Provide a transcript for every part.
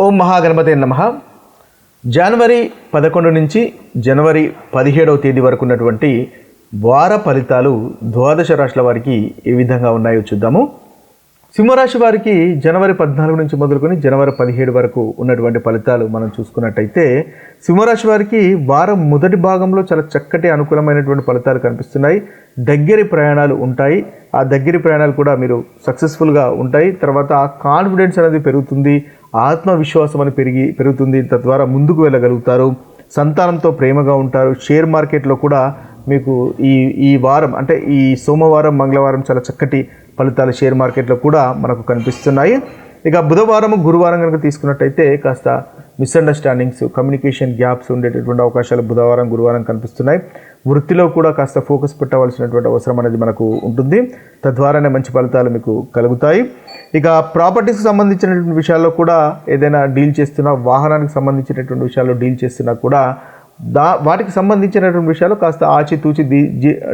ఓం మహాగణపతే నమః. జనవరి 11 నుంచి జనవరి 17వ తేదీ వరకు ఉన్నటువంటి వార ఫలితాలు ద్వాదశ రాశుల వారికి ఏ విధంగా ఉన్నాయో చూద్దాము. సింహరాశి వారికి జనవరి 14 నుంచి మొదలుకొని జనవరి 17 వరకు ఉన్నటువంటి ఫలితాలు మనం చూసుకున్నట్టయితే సింహరాశి వారికి వారం మొదటి భాగంలో చాలా చక్కటి అనుకూలమైనటువంటి ఫలితాలు కనిపిస్తున్నాయి. దగ్గరి ప్రయాణాలు ఉంటాయి. ఆ దగ్గరి ప్రయాణాలు కూడా మీరు సక్సెస్ఫుల్గా ఉంటాయి. తర్వాత కాన్ఫిడెన్స్ అనేది పెరుగుతుంది, ఆత్మవిశ్వాసం అని పెరుగుతుంది. తద్వారా ముందుకు వెళ్ళగలుగుతారు. సంతానంతో ప్రేమగా ఉంటారు. షేర్ మార్కెట్లో కూడా మీకు ఈ వారం అంటే ఈ సోమవారం మంగళవారం చాలా చక్కటి ఫలితాలు షేర్ మార్కెట్లో కూడా మనకు కనిపిస్తున్నాయి. ఇక బుధవారం గురువారం కనుక తీసుకున్నట్టయితే కాస్త మిస్అండర్స్టాండింగ్స్, కమ్యూనికేషన్ గ్యాప్స్ ఉండేటటువంటి అవకాశాలు బుధవారం గురువారం కనిపిస్తున్నాయి. వృత్తిలో కూడా కాస్త ఫోకస్ పెట్టవలసినటువంటి అవసరం అనేది మనకు ఉంటుంది. తద్వారానే మంచి ఫలితాలు మీకు కలుగుతాయి. ఇక ప్రాపర్టీస్కి సంబంధించినటువంటి విషయాల్లో కూడా ఏదైనా డీల్ చేస్తున్నా, వాహనానికి సంబంధించినటువంటి విషయాల్లో డీల్ చేస్తున్నా కూడా వాటికి సంబంధించినటువంటి విషయాలు కాస్త ఆచితూచి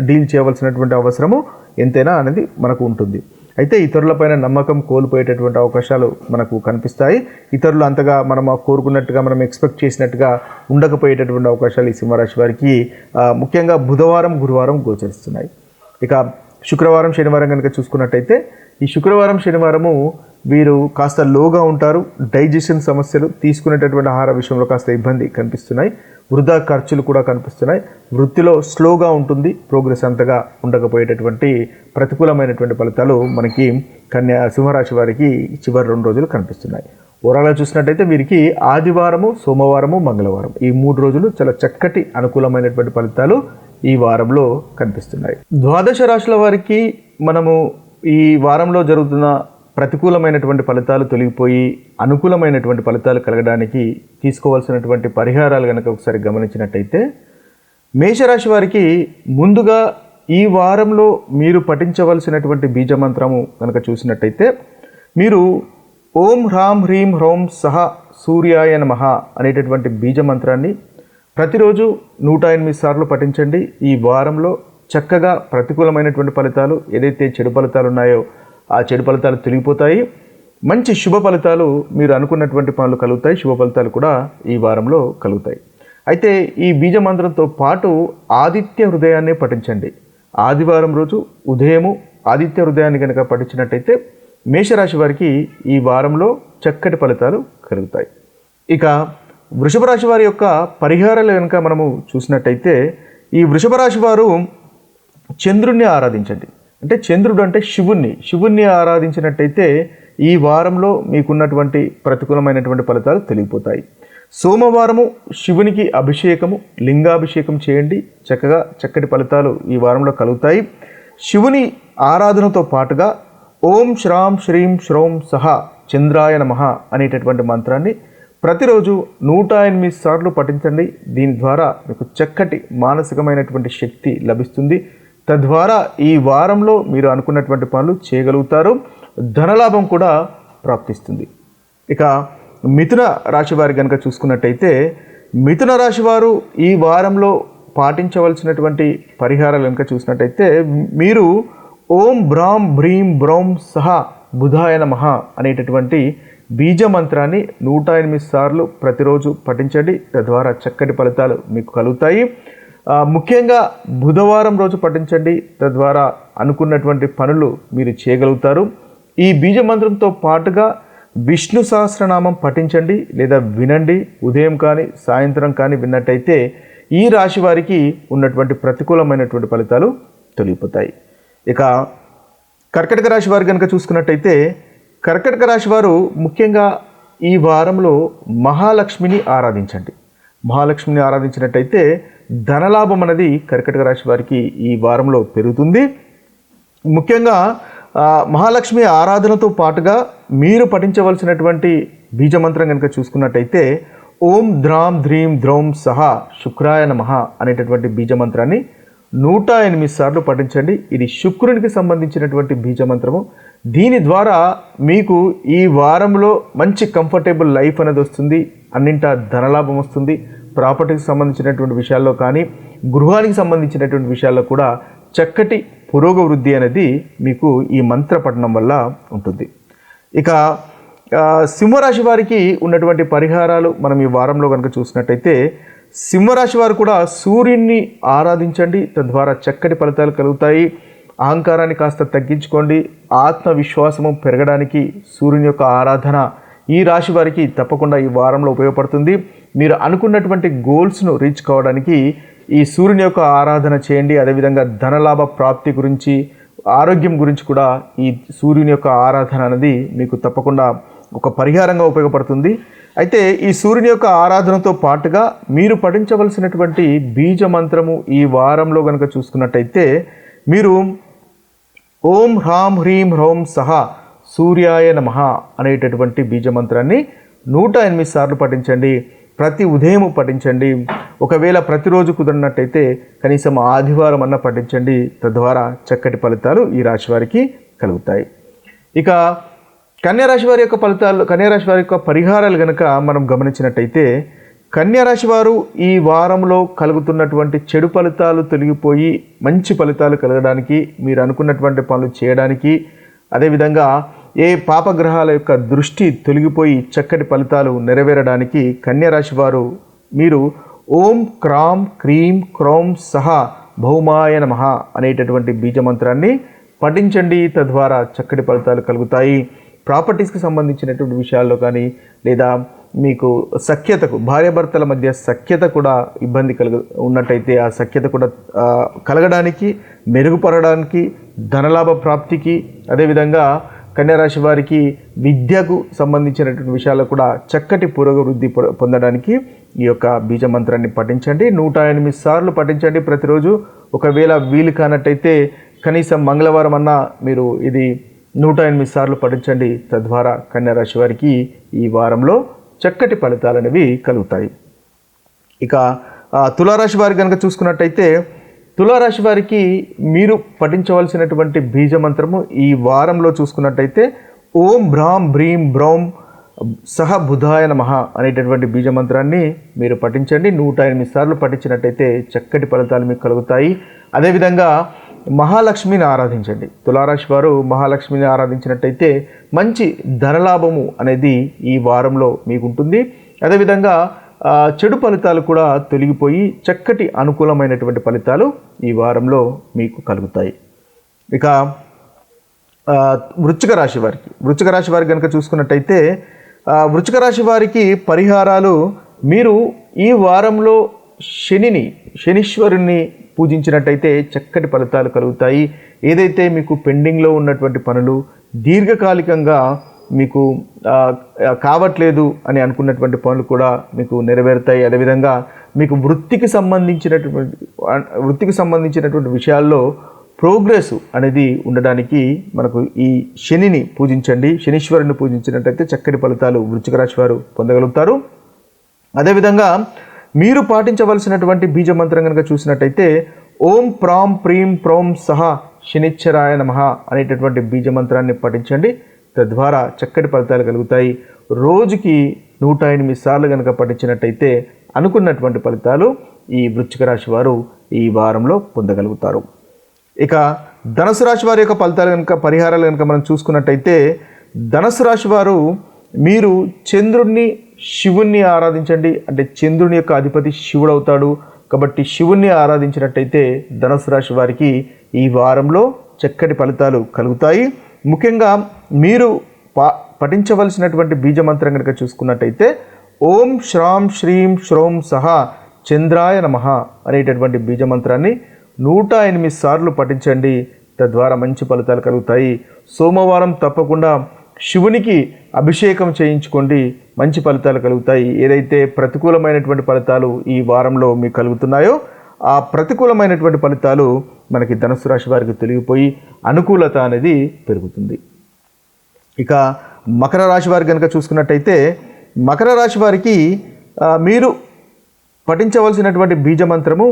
డీల్ చేయవలసినటువంటి అవసరము ఎంతైనా అనేది మనకు ఉంటుంది. అయితే ఇతరులపైన నమ్మకం కోల్పోయేటటువంటి అవకాశాలు మనకు కనిపిస్తాయి. ఇతరులు అంతగా మనం కోరుకున్నట్టుగా మనం ఎక్స్పెక్ట్ చేసినట్టుగా ఉండకపోయేటటువంటి అవకాశాలు ఈ సింహరాశి వారికి ముఖ్యంగా బుధవారం గురువారం గోచరిస్తున్నాయి. ఇక శుక్రవారం శనివారం కనుక చూసుకున్నట్టయితే ఈ శుక్రవారం శనివారము వీరు కాస్త లోగా ఉంటారు. డైజెషన్ సమస్యలు, తీసుకునేటటువంటి ఆహార విషయంలో కాస్త ఇబ్బంది కనిపిస్తున్నాయి. వృధా ఖర్చులు కూడా కనిపిస్తున్నాయి. వృత్తిలో స్లోగా ఉంటుంది. ప్రోగ్రెస్ అంతగా ఉండకపోయేటటువంటి ప్రతికూలమైనటువంటి ఫలితాలు మనకి సింహరాశి వారికి చివరి 2 రోజులు కనిపిస్తున్నాయి. ఓవరాల్గా చూసినట్టయితే వీరికి ఆదివారము, సోమవారము, మంగళవారం ఈ 3 రోజులు చాలా చక్కటి అనుకూలమైనటువంటి ఫలితాలు ఈ వారంలో కనిపిస్తున్నాయి. ద్వాదశ రాశుల వారికి మనము ఈ వారంలో జరుగుతున్న ప్రతికూలమైనటువంటి ఫలితాలు తొలగిపోయి అనుకూలమైనటువంటి ఫలితాలు కలగడానికి తీసుకోవాల్సినటువంటి పరిహారాలు కనుక ఒకసారి గమనించినట్టయితే మేషరాశి వారికి ముందుగా ఈ వారంలో మీరు పఠించవలసినటువంటి బీజమంత్రము కనుక చూసినట్టయితే మీరు ఓం హ్రాం హ్రీం హ్రౌం సహ సూర్యాయ నమః అనేటటువంటి బీజమంత్రాన్ని ప్రతిరోజు 108 సార్లు పఠించండి. ఈ వారంలో చక్కగా ప్రతికూలమైనటువంటి ఫలితాలు, ఏదైతే చెడు ఫలితాలు ఉన్నాయో ఆ చెడు ఫలితాలు తొలగిపోతాయి. మంచి శుభ ఫలితాలు, మీరు అనుకున్నటువంటి పనులు కలుగుతాయి. శుభ ఫలితాలు కూడా ఈ వారంలో కలుగుతాయి. అయితే ఈ బీజమంత్రంతో పాటు ఆదిత్య హృదయాన్ని పఠించండి. ఆదివారం రోజు ఉదయము ఆదిత్య హృదయాన్ని కనుక పఠించినట్టయితే మేషరాశి వారికి ఈ వారంలో చక్కటి ఫలితాలు కలుగుతాయి. ఇక వృషభ రాశి వారి యొక్క పరిహారాలు కనుక మనము చూసినట్టయితే ఈ వృషభ రాశి వారు చంద్రుణ్ణి ఆరాధించండి. అంటే చంద్రుడు అంటే శివుణ్ణి ఆరాధించినట్టయితే ఈ వారంలో మీకున్నటువంటి ప్రతికూలమైనటువంటి ఫలితాలు తొలగిపోతాయి. సోమవారము శివునికి అభిషేకము, లింగాభిషేకం చేయండి. చక్కటి ఫలితాలు ఈ వారంలో కలుగుతాయి. శివుని ఆరాధనతో పాటుగా ఓం శ్రాం శ్రీం శ్రౌం సహ చంద్రాయ నమః అనేటటువంటి మంత్రాన్ని ప్రతిరోజు 108 సార్లు పఠించండి. దీని ద్వారా మీకు చక్కటి మానసికమైనటువంటి శక్తి లభిస్తుంది. తద్వారా ఈ వారంలో మీరు అనుకున్నటువంటి పనులు చేయగలుగుతారు. ధనలాభం కూడా ప్రాప్తిస్తుంది. ఇక మిథున రాశి వారి కనుక చూసుకున్నట్టయితే మిథున రాశి వారు ఈ వారంలో పాటించవలసినటువంటి పరిహారాలు కనుక చూసినట్టయితే మీరు ఓం బ్రాం భ్రీం బ్రౌం సహ బుధాయ నమః అనేటటువంటి బీజమంత్రాన్ని 108 సార్లు ప్రతిరోజు పఠించండి. తద్వారా చక్కటి ఫలితాలు మీకు కలుగుతాయి. ముఖ్యంగా బుధవారం రోజు పఠించండి. తద్వారా అనుకున్నటువంటి పనులు మీరు చేయగలుగుతారు. ఈ బీజమంత్రంతో పాటుగా విష్ణు సహస్రనామం పఠించండి లేదా వినండి. ఉదయం కానీ సాయంత్రం కానీ విన్నట్టయితే ఈ రాశి వారికి ఉన్నటువంటి ప్రతికూలమైనటువంటి ఫలితాలు తొలగిపోతాయి. ఇక కర్కటక రాశి వారు కనుక చూసుకున్నట్టయితే కర్కటక రాశి వారు ముఖ్యంగా ఈ వారంలో మహాలక్ష్మిని ఆరాధించండి. మహాలక్ష్మిని ఆరాధించినట్టయితే ధనలాభం అనేది కర్కటక రాశి వారికి ఈ వారంలో పెరుగుతుంది. ముఖ్యంగా మహాలక్ష్మి ఆరాధనతో పాటుగా మీరు పఠించవలసినటువంటి బీజమంత్రం కనుక చూసుకున్నట్టయితే ఓం ద్రాం ధ్రీం ద్రౌం సహ శుక్రాయ నమః అనేటటువంటి బీజమంత్రాన్ని 108 సార్లు పఠించండి. ఇది శుక్రునికి సంబంధించినటువంటి బీజమంత్రము. దీని ద్వారా మీకు ఈ వారంలో మంచి కంఫర్టబుల్ లైఫ్ అనేది వస్తుంది. అన్నింటా ధనలాభం వస్తుంది. ప్రాపర్టీకి సంబంధించినటువంటి విషయాల్లో కానీ గృహానికి సంబంధించినటువంటి విషయాల్లో కూడా చక్కటి పురోగవృద్ధి అనేది మీకు ఈ మంత్ర పఠనం వల్ల ఉంటుంది. ఇక సింహరాశి వారికి ఉన్నటువంటి పరిహారాలు మనం ఈ వారంలో కనుక చూసినట్టయితే, సింహరాశి వారు కూడా సూర్యుడిని ఆరాధించండి, తద్వారా చక్కటి ఫలితాలు కలుగుతాయి. అహంకారాన్ని కాస్త తగ్గించుకోండి. ఆత్మవిశ్వాసము పెరగడానికి సూర్యుని యొక్క ఆరాధన ఈ రాశి వారికి తప్పకుండా ఈ వారంలో ఉపయోగపడుతుంది. మీరు అనుకున్నటువంటి గోల్స్ను రీచ్ కావడానికి ఈ సూర్యుని యొక్క ఆరాధన చేయండి. అదేవిధంగా ధనలాభ ప్రాప్తి గురించి, ఆరోగ్యం గురించి కూడా ఈ సూర్యుని యొక్క ఆరాధన అనేది మీకు తప్పకుండా ఒక పరిహారంగా ఉపయోగపడుతుంది. అయితే ఈ సూర్యుని యొక్క ఆరాధనతో పాటుగా మీరు పఠించవలసినటువంటి బీజ మంత్రము ఈ వారంలో కనుక చూసుకున్నట్టయితే, మీరు ఓం హ్రాం హ్రీం హ్రౌం సహా సూర్యాయ నమః అనేటటువంటి బీజ మంత్రాన్ని 108 సార్లు పఠించండి. ప్రతి ఉదయం పఠించండి. ఒకవేళ ప్రతిరోజు కుదిరినట్టయితే కనీసం ఆదివారం అన్న పఠించండి. తద్వారా చక్కటి ఫలితాలు ఈ రాశి వారికి కలుగుతాయి. ఇక కన్యారాశి వారి యొక్క ఫలితాలు, కన్యారాశి వారి యొక్క పరిహారాలు కనుక మనం గమనించినట్టయితే, కన్యారాశి వారు ఈ వారంలో కలుగుతున్నటువంటి చెడు ఫలితాలు తొలగిపోయి మంచి ఫలితాలు కలగడానికి, మీరు అనుకున్నటువంటి పనులు చేయడానికి, అదేవిధంగా ఏ పాపగ్రహాల యొక్క దృష్టి తొలగిపోయి చక్కటి ఫలితాలు నెరవేరడానికి కన్యారాశి వారు మీరు ఓం క్రాం క్రీం క్రౌం సహా భౌమాయ నమః అనేటటువంటి బీజమంత్రాన్ని పఠించండి. తద్వారా చక్కటి ఫలితాలు కలుగుతాయి. ప్రాపర్టీస్కి సంబంధించినటువంటి విషయాల్లో కానీ, లేదా మీకు సఖ్యతకు, భార్యాభర్తల మధ్య సఖ్యత కూడా ఇబ్బంది ఉన్నట్టయితే ఆ సఖ్యత కూడా కలగడానికి, మెరుగుపడడానికి, ధనలాభ ప్రాప్తికి, అదేవిధంగా కన్యారాశి వారికి విద్యకు సంబంధించినటువంటి విషయాల్లో కూడా చక్కటి పురోగవృద్ధి పొందడానికి ఈ యొక్క బీజ మంత్రాన్ని పఠించండి. 108 సార్లు పఠించండి ప్రతిరోజు. ఒకవేళ వీలు కానట్టయితే కనీసం మంగళవారం అన్నా మీరు ఇది 108 సార్లు పఠించండి. తద్వారా కన్యారాశి వారికి ఈ వారంలో చక్కటి ఫలితాలు అనేవి కలుగుతాయి. ఇక తులారాశి వారికి కనుక చూసుకున్నట్టయితే, తులారాశి వారికి మీరు పఠించవలసినటువంటి బీజ మంత్రము ఈ వారంలో చూసుకున్నట్టయితే ఓం భ్రాం భ్రీం బ్రౌం సహ బుధాయ నమః అనేటటువంటి బీజ మంత్రాన్ని మీరు పఠించండి. 108 సార్లు పఠించినట్టయితే చక్కటి ఫలితాలు మీకు కలుగుతాయి. అదేవిధంగా మహాలక్ష్మిని ఆరాధించండి. తులారాశి వారు మహాలక్ష్మిని ఆరాధించినట్టయితే మంచి ధనలాభము అనేది ఈ వారంలో మీకు ఉంటుంది. అదేవిధంగా చెడు ఫలితాలు కూడా తొలగిపోయి చక్కటి అనుకూలమైనటువంటి ఫలితాలు ఈ వారంలో మీకు కలుగుతాయి. ఇక వృశ్చిక రాశి వారికి కనుక చూసుకున్నట్టయితే, వృశ్చిక రాశి వారికి పరిహారాలు, మీరు ఈ వారంలో శనీశ్వరుణ్ణి పూజించినట్టయితే చక్కటి ఫలితాలు కలుగుతాయి. ఏదైతే మీకు పెండింగ్లో ఉన్నటువంటి పనులు, దీర్ఘకాలికంగా మీకు కావట్లేదు అని అనుకున్నటువంటి పనులు కూడా మీకు నెరవేరుతాయి. అదేవిధంగా మీకు వృత్తికి సంబంధించినటువంటి విషయాల్లో ప్రోగ్రెస్ అనేది ఉండడానికి మనకు ఈ శనిని పూజించండి. శనీశ్వరుని పూజించినట్టయితే చక్కటి ఫలితాలు వృశ్చిక రాశి వారు పొందగలుగుతారు. అదేవిధంగా మీరు పాటించవలసినటువంటి బీజ మంత్రం కనుక చూసినట్టయితే ఓం ప్రాం ప్రీం ప్రౌం సహా శనిశ్చరాయ నమః అనేటటువంటి బీజ మంత్రాన్ని పఠించండి. తద్వారా చక్కటి ఫలితాలు కలుగుతాయి. రోజుకి 108 సార్లు కనుక పఠించినట్టయితే అనుకున్నటువంటి ఫలితాలు ఈ వృశ్చిక రాశి వారు ఈ వారంలో పొందగలుగుతారు. ఇక ధనుసు రాశి వారి యొక్క ఫలితాలు కనుక, పరిహారాలు కనుక మనం చూసుకున్నట్టయితే, ధనుసు రాశి వారు మీరు చంద్రుడిని, శివుణ్ణి ఆరాధించండి. అంటే చంద్రుని యొక్క అధిపతి శివుడు అవుతాడు కాబట్టి శివుణ్ణి ఆరాధించినట్టయితే ధనుసు రాశి వారికి ఈ వారంలో చక్కటి ఫలితాలు కలుగుతాయి. ముఖ్యంగా మీరు పఠించవలసినటువంటి బీజ మంత్రం కనుక చూసుకున్నట్టయితే ఓం శ్రాం శ్రీం శ్రౌం సహా చంద్రాయ నమః అనేటటువంటి బీజ మంత్రాన్ని 108 సార్లు పఠించండి. తద్వారా మంచి ఫలితాలు కలుగుతాయి. సోమవారం తప్పకుండా శివునికి అభిషేకం చేయించుకోండి, మంచి ఫలితాలు కలుగుతాయి. ఏదైతే ప్రతికూలమైనటువంటి ఫలితాలు ఈ వారంలో మీకు కలుగుతున్నాయో ఆ ప్రతికూలమైనటువంటి ఫలితాలు మనకి ధనుసు రాశి వారికి తొలగిపోయి అనుకూలత అనేది పెరుగుతుంది. ఇక మకర రాశి వారికి కనుక చూసుకున్నట్టయితే, మకర రాశి వారికి మీరు పఠించవలసినటువంటి బీజ మంత్రము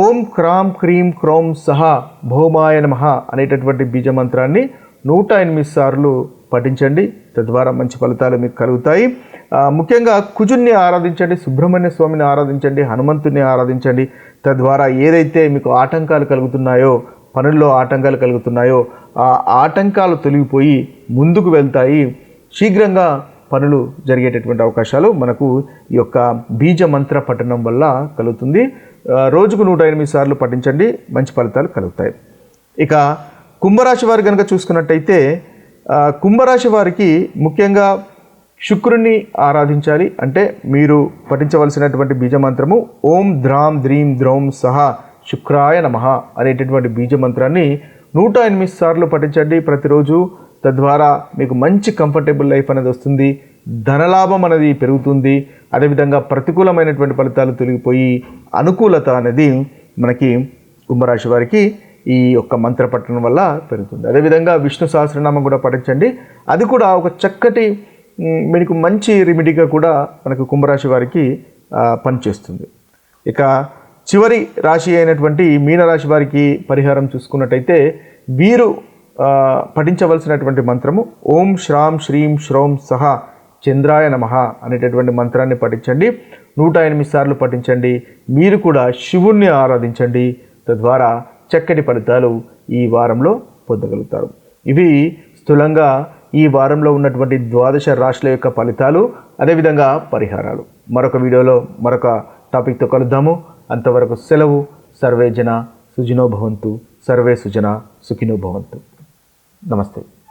ఓం క్రాం క్రీం క్రౌం సహా భౌమాయ నమః అనేటటువంటి బీజ మంత్రాన్ని 108 సార్లు పఠించండి. తద్వారా మంచి ఫలితాలు మీకు కలుగుతాయి. ముఖ్యంగా కుజుణ్ణి ఆరాధించండి, సుబ్రహ్మణ్య స్వామిని ఆరాధించండి, హనుమంతుని ఆరాధించండి. తద్వారా ఏదైతే మీకు ఆటంకాలు కలుగుతున్నాయో, పనుల్లో ఆటంకాలు కలుగుతున్నాయో ఆ ఆటంకాలు తొలగిపోయి ముందుకు వెళ్తాయి. శీఘ్రంగా పనులు జరిగేటటువంటి అవకాశాలు మనకు ఈ యొక్క బీజ మంత్ర పఠనం వల్ల కలుగుతుంది. రోజుకు 108 సార్లు పఠించండి, మంచి ఫలితాలు కలుగుతాయి. ఇక కుంభరాశి వారు కనుక చూసుకున్నట్టయితే కుంభరాశి వారికి ముఖ్యంగా శుక్రుని ఆరాధించాలి. అంటే మీరు పఠించవలసినటువంటి బీజమంత్రము ఓం ద్రాం ద్రీం ద్రౌం సహా శుక్రాయ నమః అనేటటువంటి బీజమంత్రాన్ని 108 సార్లు పఠించండి ప్రతిరోజు. తద్వారా మీకు మంచి కంఫర్టబుల్ లైఫ్ అనేది వస్తుంది, ధనలాభం అనేది పెరుగుతుంది. అదేవిధంగా ప్రతికూలమైనటువంటి ఫలితాలు తొలగిపోయి అనుకూలత అనేది మనకి కుంభరాశి వారికి ఈ యొక్క మంత్ర పఠనం వల్ల పెరుగుతుంది. అదేవిధంగా విష్ణు సహస్రనామం కూడా పఠించండి. అది కూడా ఒక చక్కటి మీకు మంచి రెమెడీగా కూడా మనకు కుంభరాశి వారికి పనిచేస్తుంది. ఇక చివరి రాశి అయినటువంటి మీనరాశి వారికి పరిహారం చూసుకున్నట్టయితే వీరు పఠించవలసినటువంటి మంత్రము ఓం శ్రాం శ్రీం శ్రౌం సహా చంద్రాయ నమః అనేటటువంటి మంత్రాన్ని పఠించండి. 108 సార్లు పఠించండి. మీరు కూడా శివుణ్ణి ఆరాధించండి. తద్వారా చక్కటి ఫలితాలు ఈ వారంలో పొందగలుగుతారు. ఇవి స్థూలంగా ఈ వారంలో ఉన్నటువంటి 12 రాశుల యొక్క ఫలితాలు, అదేవిధంగా పరిహారాలు. మరొక వీడియోలో మరొక టాపిక్తో కలుద్దాము. అంతవరకు సెలవు. సర్వే జన సుఖినో భవంతు. సర్వే సుజన సుఖినో భవంతు. నమస్తే.